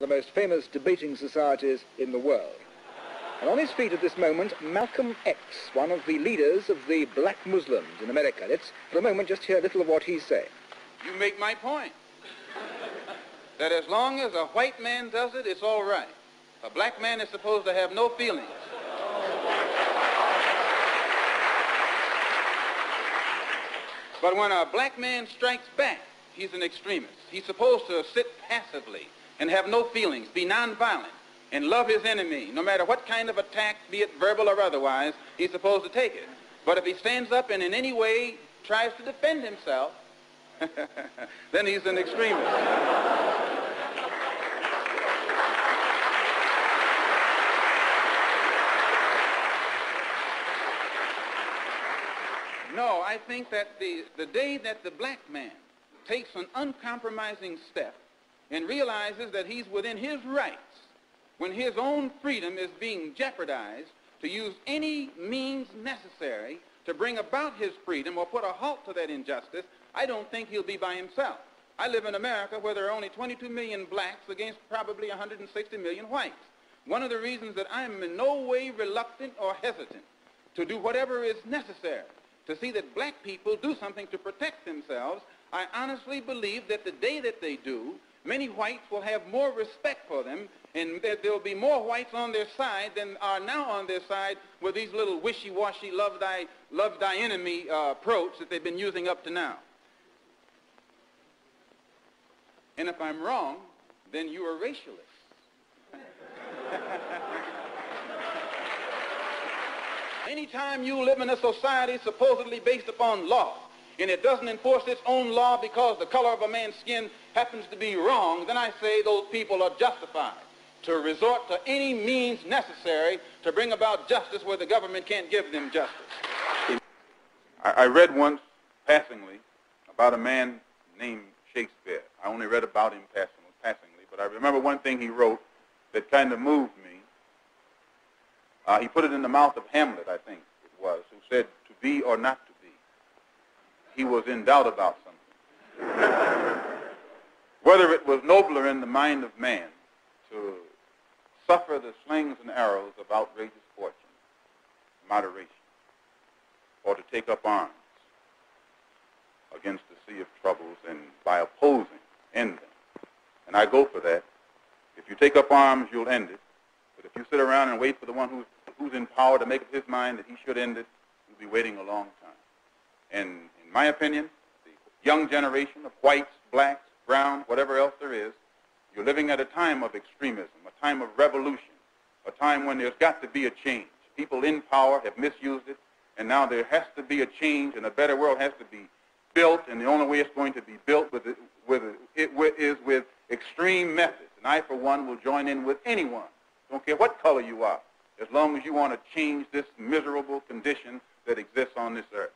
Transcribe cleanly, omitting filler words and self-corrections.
the most famous debating societies in the world. And on his feet at this moment, Malcolm X, one of the leaders of the black Muslims in America. Let's, for a moment, just hear a little of what he's saying. You make my point. That as long as a white man does it, it's all right. A black man is supposed to have no feelings. But when a black man strikes back, he's an extremist. He's supposed to sit passively and have no feelings, be nonviolent, and love his enemy. No matter what kind of attack, be it verbal or otherwise, he's supposed to take it. But if he stands up and in any way tries to defend himself, then he's an extremist. No, I think that the day that the black man takes an uncompromising step and realizes that he's within his rights, when his own freedom is being jeopardized, to use any means necessary to bring about his freedom or put a halt to that injustice, I don't think he'll be by himself. I live in America where there are only 22 million blacks against probably 160 million whites. One of the reasons that I'm in no way reluctant or hesitant to do whatever is necessary to see that black people do something to protect themselves, I honestly believe that the day that they do, many whites will have more respect for them, and that there will be more whites on their side than are now on their side with these little wishy-washy love thy enemy approach that they've been using up to now. And if I'm wrong, then you are racialists. Anytime you live in a society supposedly based upon law, and it doesn't enforce its own law because the color of a man's skin happens to be wrong, then I say those people are justified to resort to any means necessary to bring about justice where the government can't give them justice. I read once, passingly, about a man named Shakespeare. I only read about him passingly, but I remember one thing he wrote that kind of moved me. He put it in the mouth of Hamlet, I think it was, who said, "To be or not to be." He was in doubt about something. Whether it was nobler in the mind of man to suffer the slings and arrows of outrageous fortune, moderation, or to take up arms against the sea of troubles and by opposing, end them. And I go for that. If you take up arms, you'll end it. But if you sit around and wait for the one who's in power to make up his mind that he should end it, you'll be waiting a long time. And in my opinion, the young generation of whites, blacks, brown, whatever else there is, you're living at a time of extremism, a time of revolution, a time when there's got to be a change. People in power have misused it, and now there has to be a change, and a better world has to be built, and the only way it's going to be built is with extreme methods. And I, for one, will join in with anyone, don't care what color you are, as long as you want to change this miserable condition that exists on this earth.